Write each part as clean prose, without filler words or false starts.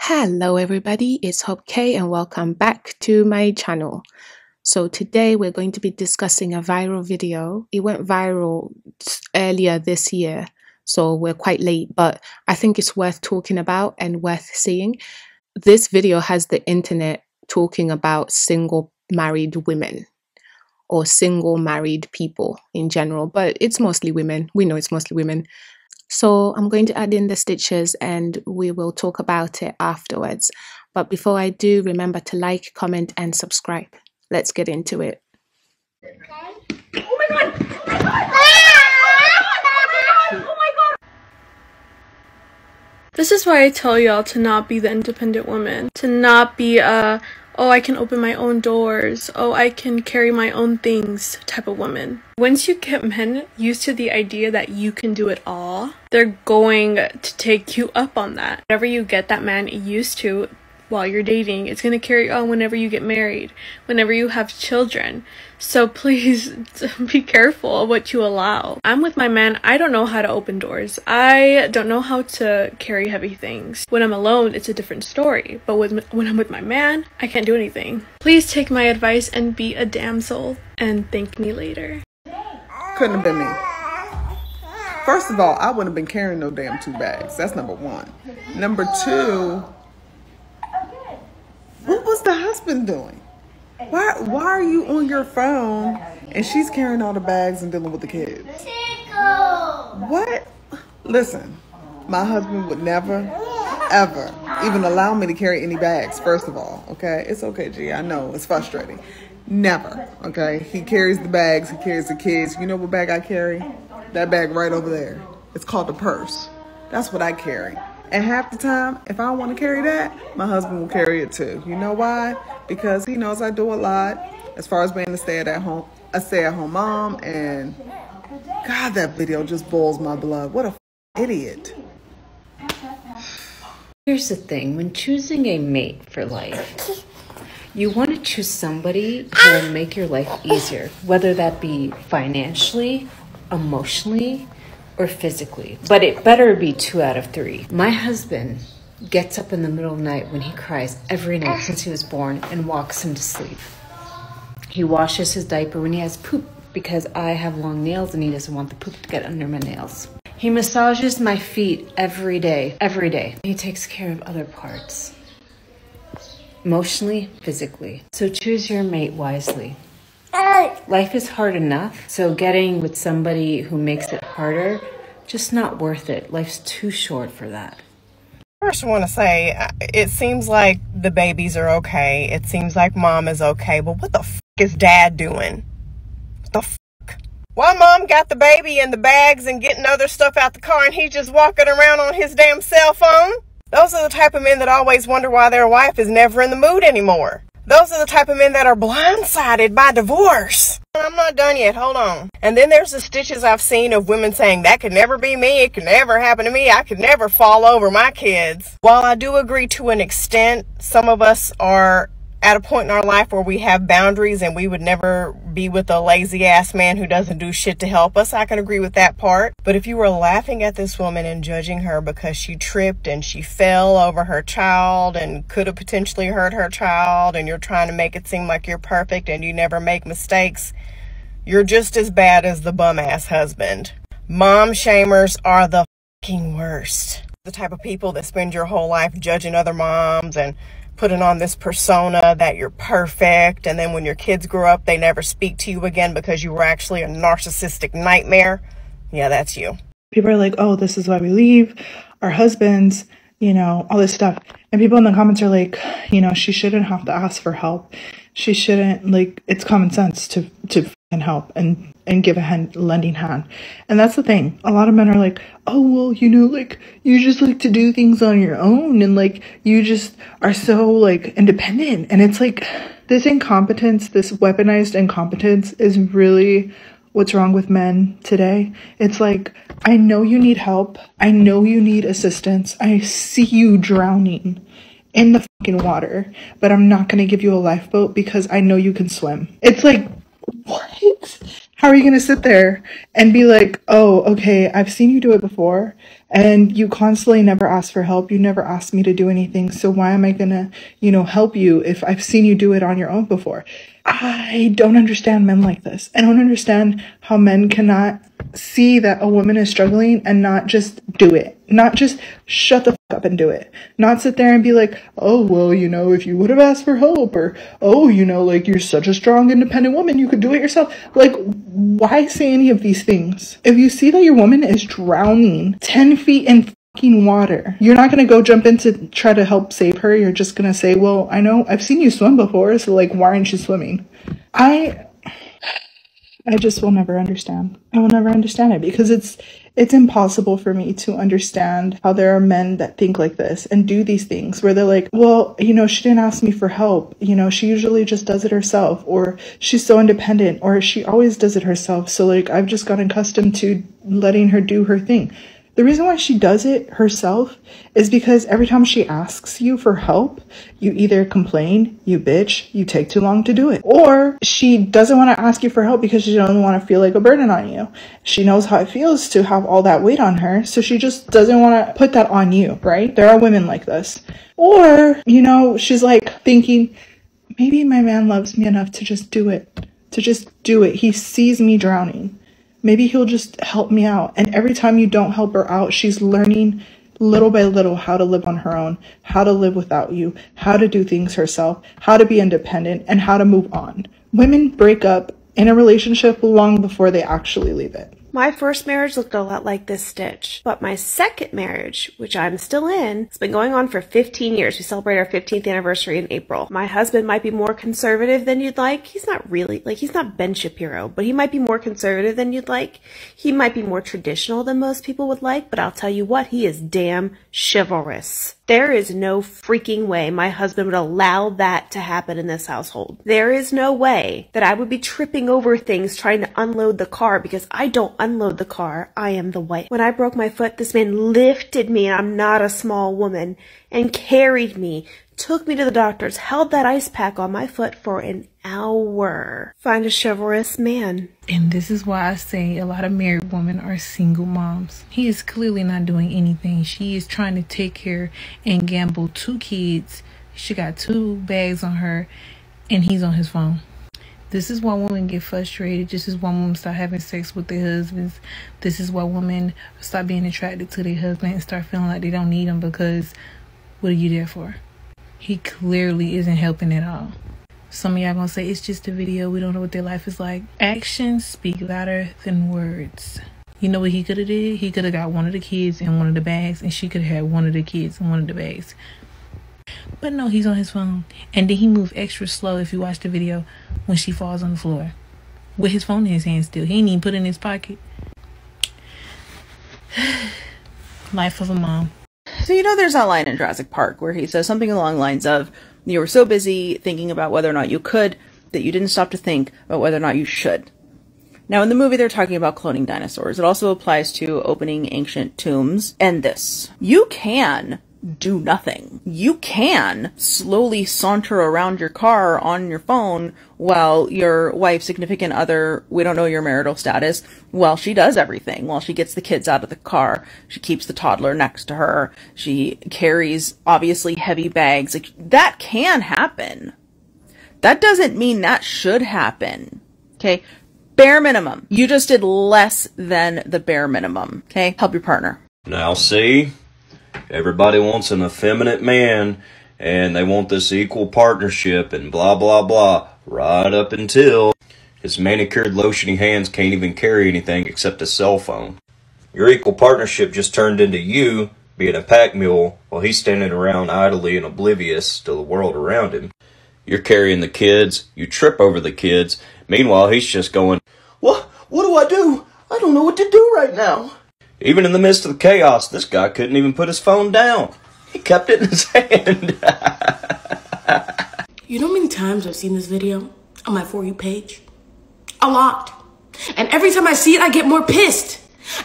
Hello everybody, it's Hope K and welcome back to my channel. So today we're going to be discussing a viral video. It went viral earlier this year, so we're quite late, but I think it's worth talking about and worth seeing. This video has the internet talking about single married women or single married people in general, but it's mostly women. We know it's mostly women. So I'm going to add in the stitches and we will talk about it afterwards. But before I do, remember to like, comment and subscribe. Let's get into it. Oh my god! Oh my god! Oh my god! This is why I tell y'all to not be the independent woman. To not be oh, I can open my own doors, oh, I can carry my own things type of woman. Once you get men used to the idea that you can do it all, they're going to take you up on that. Whatever you get that man used to while you're dating, it's going to carry on whenever you get married, whenever you have children. So please be careful of what you allow. I'm with my man. I don't know how to open doors. I don't know how to carry heavy things. When I'm alone, it's a different story. But when I'm with my man, I can't do anything. Please take my advice and be a damsel and thank me later. Couldn't have been me. First of all, I wouldn't have been carrying no damn 2 bags. That's number one. Number two, what was the husband doing? Why are you on your phone and she's carrying all the bags and dealing with the kids? What? Listen, my husband would never, ever even allow me to carry any bags, first of all, okay? It's okay, G, I know, it's frustrating. Never, okay? He carries the bags, he carries the kids. You know what bag I carry? That bag right over there. It's called a purse. That's what I carry. And half the time, if I don't want to carry that, my husband will carry it too. You know why? Because he knows I do a lot as far as being a stay-at-home mom. And God, that video just boils my blood. What a idiot. Here's the thing, when choosing a mate for life, you want to choose somebody who will make your life easier, whether that be financially, emotionally, or physically. But it better be 2 out of 3. My husband gets up in the middle of the night when he cries every night since he was born and walks him to sleep. He washes his diaper when he has poop because I have long nails and he doesn't want the poop to get under my nails. He massages my feet every day. He takes care of other parts, emotionally, physically. So choose your mate wisely. Life is hard enough, so getting with somebody who makes it harder, just not worth it. Life's too short for that. First, I want to say, it seems like the babies are okay. It seems like mom is okay. But what the f*** is dad doing? What the f***? Why mom got the baby in the bags and getting other stuff out the car and he's just walking around on his damn cell phone? Those are the type of men that always wonder why their wife is never in the mood anymore. Those are the type of men that are blindsided by divorce. I'm not done yet. Hold on. And then there's the stitches I've seen of women saying, that could never be me. It could never happen to me. I could never fall over my kids. While I do agree to an extent, some of us are at a point in our life where we have boundaries and we would never be with a lazy ass man who doesn't do shit to help us. I can agree with that part. But if you were laughing at this woman and judging her because she tripped and she fell over her child and could have potentially hurt her child, and you're trying to make it seem like you're perfect and you never make mistakes, you're just as bad as the bum ass husband. Mom shamers are the fucking worst. The type of people that spend your whole life judging other moms and putting on this persona that you're perfect, and then when your kids grow up, they never speak to you again because you were actually a narcissistic nightmare. Yeah, that's you. People are like, oh, this is why we leave our husbands, you know, all this stuff. And people in the comments are like, you know, she shouldn't have to ask for help. She shouldn't, like, it's common sense to fucking help and give a lending hand. And that's the thing. A lot of men are like, oh, well, you know, like, you just like to do things on your own. And like, you just are so like independent. And it's like, this incompetence, this weaponized incompetence is really what's wrong with men today. It's like, I know you need help. I know you need assistance. I see you drowning in the fucking water, but I'm not going to give you a lifeboat because I know you can swim. It's like, what? How are you going to sit there and be like, oh, okay, I've seen you do it before and you constantly never ask for help. You never asked me to do anything. So why am I going to, help you if I've seen you do it on your own before? I don't understand men like this. I don't understand how men cannot see that a woman is struggling and not just do it. Not just shut the fuck up and do it. Not sit there and be like, oh, well, if you would have asked for help, or, oh, like you're such a strong, independent woman, you could do it yourself. Like, why say any of these things? If you see that your woman is drowning 10 feet in fucking water, you're not going to go jump in to try to help save her. You're just going to say, well, I know I've seen you swim before, so like, why aren't you swimming? I just will never understand. I will never understand it because it's impossible for me to understand how there are men that think like this and do these things where they're like, well, she didn't ask me for help. She usually just does it herself, or she's so independent, or she always does it herself. So like, I've just gotten accustomed to letting her do her thing. The reason why she does it herself is because every time she asks you for help, you either complain, you bitch, you take too long to do it, or she doesn't want to ask you for help because she doesn't want to feel like a burden on you. She knows how it feels to have all that weight on her, so she just doesn't want to put that on you, right? There are women like this. Or, she's like thinking, maybe my man loves me enough to just do it. He sees me drowning. Maybe he'll just help me out. And every time you don't help her out, she's learning little by little how to live on her own, how to live without you, how to do things herself, how to be independent, and how to move on. Women break up in a relationship long before they actually leave it. My first marriage looked a lot like this stitch, but my second marriage, which I'm still in, has been going on for 15 years. We celebrate our 15th anniversary in April. My husband might be more conservative than you'd like. He's not really, he's not Ben Shapiro, but he might be more conservative than you'd like. He might be more traditional than most people would like, but I'll tell you what, he is damn chivalrous. There is no freaking way my husband would allow that to happen in this household. There is no way that I would be tripping over things trying to unload the car because I don't unload the car. I am the wife. When I broke my foot, this man lifted me, and I'm not a small woman, and carried me, took me to the doctors, held that ice pack on my foot for an hour. Find a chivalrous man. And this is why I say a lot of married women are single moms. He is clearly not doing anything. She is trying to take care and gamble 2 kids. She got 2 bags on her, and he's on his phone. This is why women get frustrated. This is why women start having sex with their husbands. This is why women start being attracted to their husband and start feeling like they don't need them, because what are you there for? He clearly isn't helping at all. Some of y'all gonna say it's just a video, we don't know what their life is like. Actions speak louder than words. You know what he could have did? He could have got one of the kids in one of the bags, and she could have had one of the kids in one of the bags. But no, he's on his phone. And then he moved extra slow, if you watch the video, when she falls on the floor with his phone in his hand still. He ain't even put it in his pocket. Life of a mom. So there's that line in Jurassic Park where he says something along the lines of, you were so busy thinking about whether or not you could that you didn't stop to think about whether or not you should. Now in the movie they're talking about cloning dinosaurs. It also applies to opening ancient tombs and this. You can do nothing. You can slowly saunter around your car on your phone while your wife, significant other, we don't know your marital status, while she does everything, while she gets the kids out of the car, she keeps the toddler next to her, she carries obviously heavy bags. Like, that can happen. That doesn't mean that should happen. Okay? Bare minimum. You just did less than the bare minimum. Okay? Help your partner. Now see? Everybody wants an effeminate man, and they want this equal partnership and blah, blah, blah, right up until his manicured, lotiony hands can't even carry anything except a cell phone. Your equal partnership just turned into you being a pack mule while he's standing around idly and oblivious to the world around him. You're carrying the kids, you trip over the kids, meanwhile he's just going, What do I do? I don't know what to do right now. Even in the midst of the chaos, this guy couldn't even put his phone down. He kept it in his hand. You know how many times I've seen this video on my For You page? A lot. And every time I see it, I get more pissed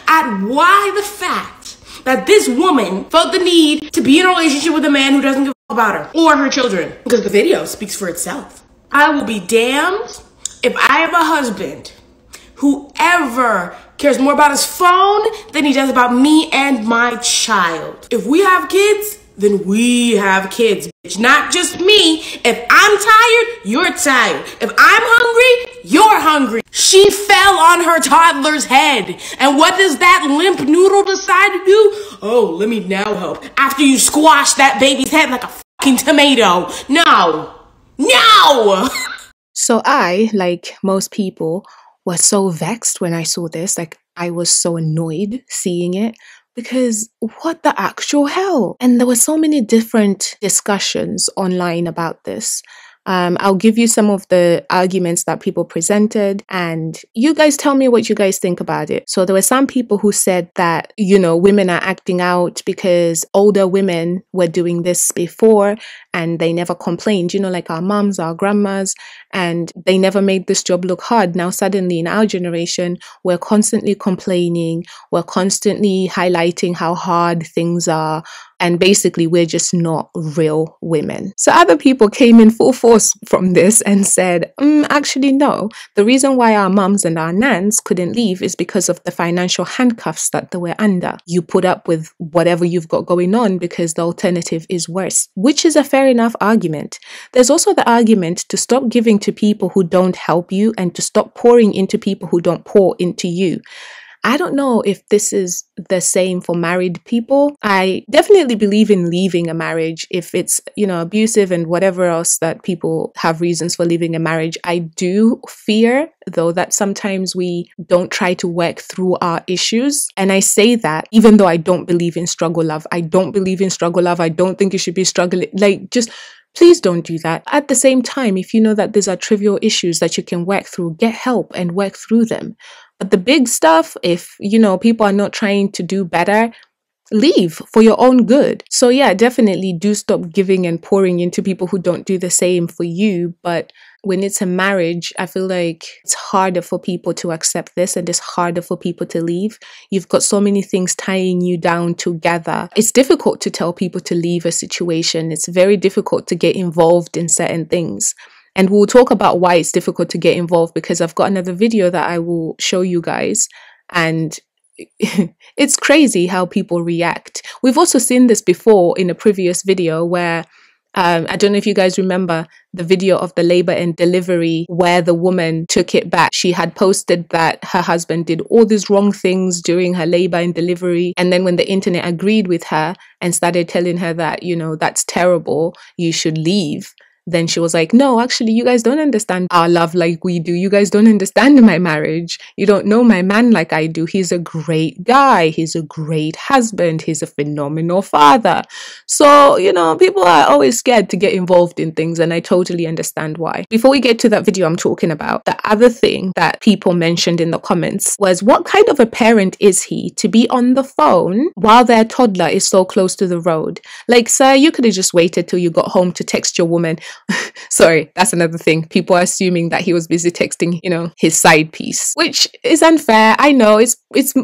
at why the fact that this woman felt the need to be in a relationship with a man who doesn't give a about her or her children. Because the video speaks for itself. I will be damned if I have a husband Whoever cares more about his phone than he does about me and my child. If we have kids, then we have kids, bitch. Not just me. If I'm tired, you're tired. If I'm hungry, you're hungry. She fell on her toddler's head. And what does that limp noodle decide to do? Oh, let me now help. After you squash that baby's head like a fucking tomato. No. No! So I, like most people, was so vexed when I saw this. Like, I was so annoyed seeing it. Because what the actual hell? And there were so many different discussions online about this. I'll give you some of the arguments that people presented, and you guys tell me what you guys think about it. So there were some people who said that, you know, women are acting out because older women were doing this before and they never complained, you know, like our moms, our grandmas, and they never made this job look hard. Now, suddenly in our generation, we're constantly complaining, we're constantly highlighting how hard things are, and basically we're just not real women. So other people came in full force from this and said, actually, no. The reason why our mums and our nans couldn't leave is because of the financial handcuffs that they were under. You put up with whatever you've got going on because the alternative is worse, which is a fair enough argument. There's also the argument to stop giving to people who don't help you and to stop pouring into people who don't pour into you. I don't know if this is the same for married people. I definitely believe in leaving a marriage if it's, you know, abusive and whatever else that people have reasons for leaving a marriage. I do fear, though, that sometimes we don't try to work through our issues. And I say that even though I don't believe in struggle love. I don't believe in struggle love. I don't think you should be struggling. Like, just please don't do that. At the same time, if you know that these are trivial issues that you can work through, get help and work through them. But the big stuff, if, you know, people are not trying to do better, leave for your own good. So yeah, definitely do stop giving and pouring into people who don't do the same for you. But when it's a marriage, I feel like it's harder for people to accept this and it's harder for people to leave. You've got so many things tying you down together. It's difficult to tell people to leave a situation. It's very difficult to get involved in certain things. And we'll talk about why it's difficult to get involved because I've got another video that I will show you guys. And it's crazy how people react. We've also seen this before in a previous video where, I don't know if you guys remember the video of the labor and delivery where the woman took it back. She had posted that her husband did all these wrong things during her labor and delivery. And then when the internet agreed with her and started telling her that, you know, that's terrible, you should leave. Then she was like, no, actually, you guys don't understand our love like we do. You guys don't understand my marriage. You don't know my man like I do. He's a great guy. He's a great husband. He's a phenomenal father. So, you know, people are always scared to get involved in things, and I totally understand why. Before we get to that video I'm talking about, the other thing that people mentioned in the comments was, what kind of a parent is he to be on the phone while their toddler is so close to the road? Like, sir, you could have just waited till you got home to text your woman. Sorry, that's another thing. People are assuming that he was busy texting, you know, his side piece, which is unfair. I know it's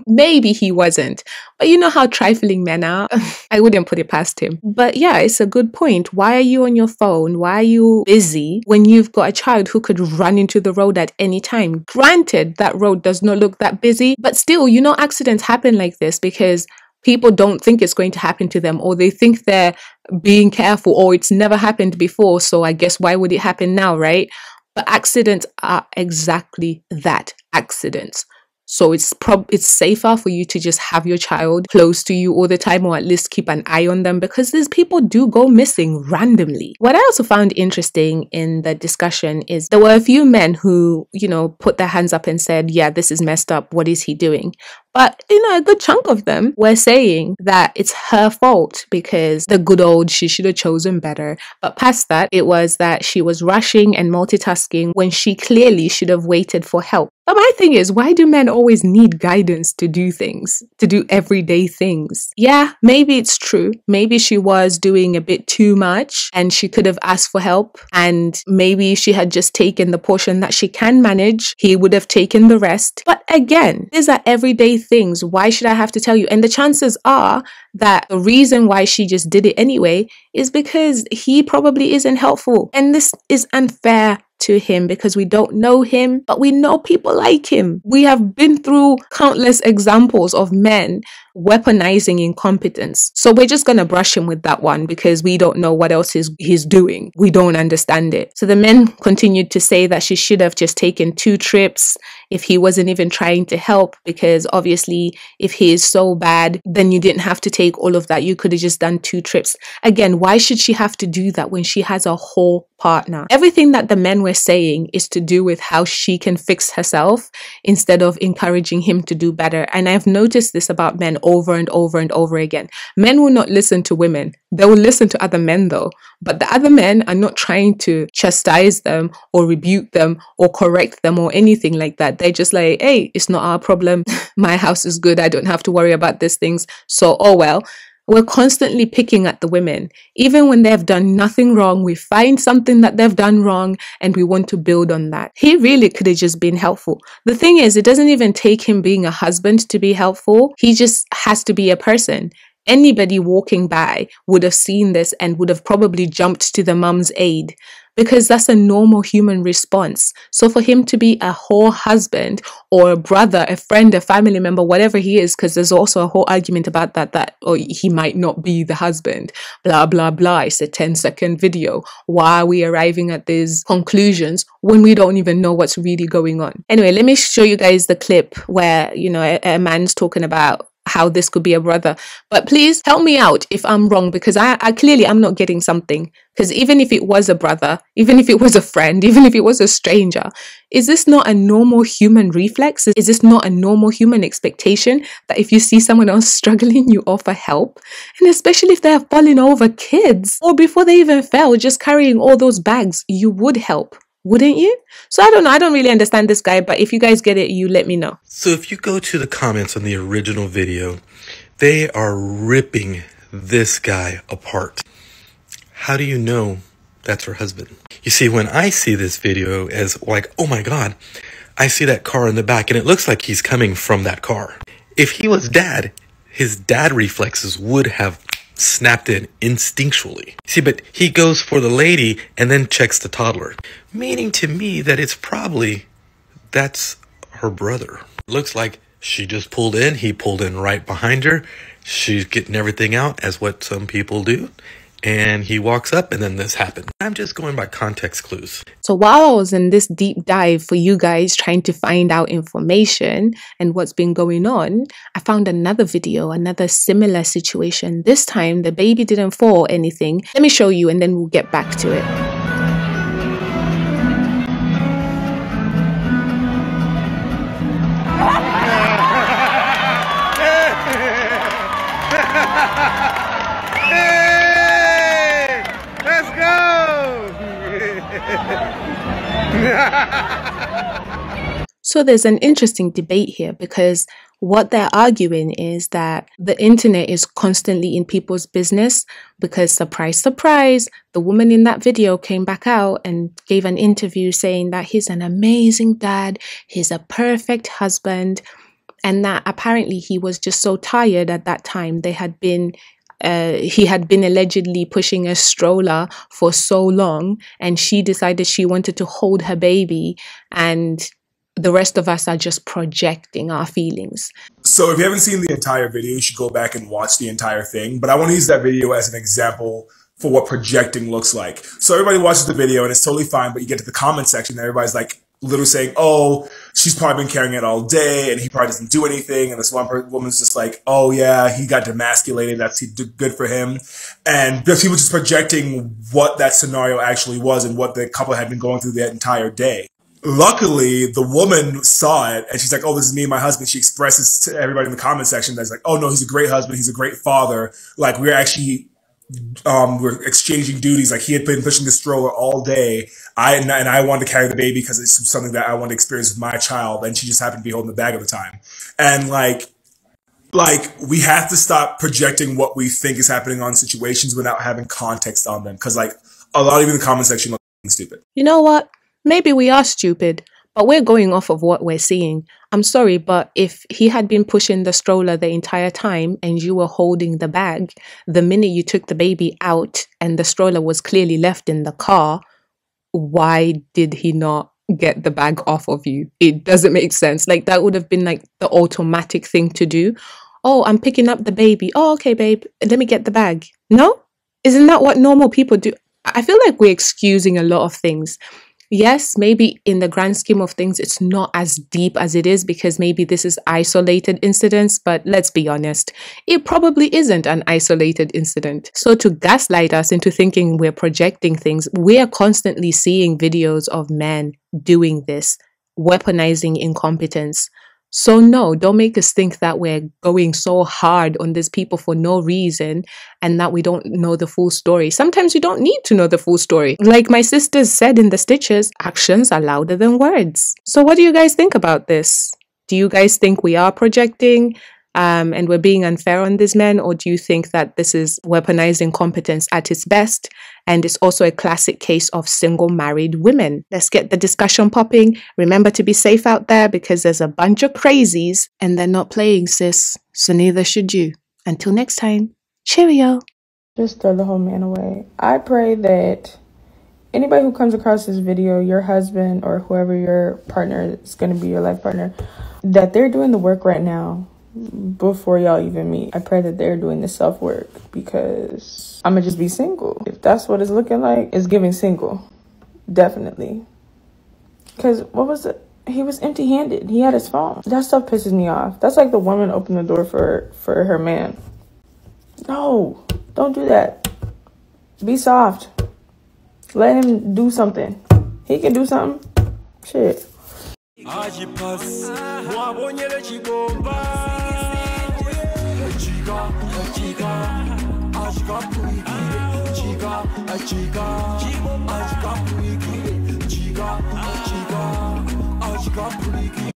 maybe he wasn't, but you know how trifling men are. I wouldn't put it past him. But yeah, it's a good point. Why are you on your phone? Why are you busy when you've got a child who could run into the road at any time? Granted, that road does not look that busy, but still, you know, accidents happen like this because people don't think it's going to happen to them, or they think they're being careful, or it's never happened before, so I guess why would it happen now, right? But accidents are exactly that, accidents. So it's safer for you to just have your child close to you all the time, or at least keep an eye on them, because these people do go missing randomly. What I also found interesting in the discussion is there were a few men who, you know, put their hands up and said, yeah, this is messed up. What is he doing? But, you know, a good chunk of them were saying that it's her fault because the good old, she should have chosen better. But past that, it was that she was rushing and multitasking when she clearly should have waited for help. But my thing is, why do men always need guidance to do things, to do everyday things? Yeah, maybe it's true. Maybe she was doing a bit too much and she could have asked for help. And maybe she had just taken the portion that she can manage. He would have taken the rest. But again, these are everyday things. Why should I have to tell you? And the chances are that the reason why she just did it anyway is because he probably isn't helpful. And this is unfair to him because we don't know him, but we know people like him. We have been through countless examples of men weaponizing incompetence. So we're just going to brush him with that one because we don't know what else he's doing. We don't understand it. So the men continued to say that she should have just taken 2 trips if he wasn't even trying to help, because obviously if he is so bad, then you didn't have to take all of that. You could have just done 2 trips. Again, why should she have to do that when she has a whole partner? Everything that the men were saying is to do with how she can fix herself instead of encouraging him to do better. And I've noticed this about men over and over and over again. Men will not listen to women. They will listen to other men though. But the other men are not trying to chastise them or rebuke them or correct them or anything like that. They're just like, hey, it's not our problem. My house is good. I don't have to worry about these things. So, oh well. We're constantly picking at the women. Even when they've done nothing wrong, we find something that they've done wrong and we want to build on that. He really could have just been helpful. The thing is, it doesn't even take him being a husband to be helpful. He just has to be a person. Anybody walking by would have seen this and would have probably jumped to the mum's aid, because that's a normal human response. So for him to be a whole husband or a brother, a friend, a family member, whatever he is, because there's also a whole argument about that or he might not be the husband, blah, blah, blah. It's a 10-second video. Why are we arriving at these conclusions when we don't even know what's really going on? Anyway, let me show you guys the clip where, you know, a man's talking about how this could be a brother. But please help me out if I'm wrong, because I clearly I'm not getting something. Because even if it was a brother, even if it was a friend, even if it was a stranger, is this not a normal human reflex? Is this not a normal human expectation that if you see someone else struggling, you offer help? And especially if they're falling over kids, or before they even fell, just carrying all those bags, you would help. Wouldn't you? So I don't know. I don't really understand this guy, but if you guys get it, you let me know. So if you go to the comments on the original video, they are ripping this guy apart. How do you know that's her husband? You see, when I see this video as like, oh my God, I see that car in the back and it looks like he's coming from that car. If he was dad, his dad reflexes would have snapped in instinctually. See, but he goes for the lady and then checks the toddler, meaning to me that it's probably that's her brother. Looks like she just pulled in, he pulled in right behind her. She's getting everything out as what some people do. And he walks up and then this happened. I'm just going by context clues. So while I was in this deep dive for you guys trying to find out information and what's been going on, I found another video, another similar situation. This time the baby didn't fall or anything. Let me show you and then we'll get back to it. So there's an interesting debate here, because what they're arguing is that the internet is constantly in people's business because, surprise, surprise, the woman in that video came back out and gave an interview saying that he's an amazing dad, he's a perfect husband, and that apparently he was just so tired at that time. He had been allegedly pushing a stroller for so long, and she decided she wanted to hold her baby, and the rest of us are just projecting our feelings. So if you haven't seen the entire video, you should go back and watch the entire thing. But I want to use that video as an example for what projecting looks like. So everybody watches the video and it's totally fine, but you get to the comment section and everybody's like literally saying, oh, she's probably been carrying it all day and he probably doesn't do anything. And this one woman's just like, oh yeah, he got demasculated. That's good for him. And because he was just projecting what that scenario actually was and what the couple had been going through that entire day. Luckily, the woman saw it and she's like, oh, this is me and my husband. She expresses to everybody in the comment section that's like, oh no, he's a great husband. He's a great father. Like we're actually, we're exchanging duties. Like he had been pushing the stroller all day. And I wanted to carry the baby because it's something that I wanted to experience with my child. And she just happened to be holding the bag at the time. And like we have to stop projecting what we think is happening on situations without having context on them. Cause like a lot of you in the comment section look stupid. You know what? Maybe we are stupid, but we're going off of what we're seeing. I'm sorry, but if he had been pushing the stroller the entire time and you were holding the bag, the minute you took the baby out and the stroller was clearly left in the car, why did he not get the bag off of you? It doesn't make sense. Like, that would have been like the automatic thing to do. Oh, I'm picking up the baby. Oh, okay, babe, let me get the bag. No? Isn't that what normal people do? I feel like we're excusing a lot of things. Yes, maybe in the grand scheme of things, it's not as deep as it is because maybe this is isolated incidents, but let's be honest, it probably isn't an isolated incident. So to gaslight us into thinking we're projecting things, we are constantly seeing videos of men doing this, weaponizing incompetence. So no, don't make us think that we're going so hard on these people for no reason and that we don't know the full story. Sometimes you don't need to know the full story. Like my sisters said in the stitches, actions are louder than words. So what do you guys think about this? Do you guys think we are projecting and we're being unfair on these men? Or do you think that this is weaponizing competence at its best? And it's also a classic case of single married women. Let's get the discussion popping. Remember to be safe out there because there's a bunch of crazies and they're not playing, sis. So neither should you. Until next time, cheerio. Just throw the whole man away. I pray that anybody who comes across this video, your husband or whoever your partner is going to be, your life partner, that they're doing the work right now before y'all even meet. I pray that they're doing the self-work because I'ma just be single. If that's what it's looking like, it's giving single. Definitely. Because what was it? He was empty-handed. He had his phone. That stuff pisses me off. That's like the woman opened the door for her man. No, don't do that. Be soft. Let him do something. He can do something. Shit.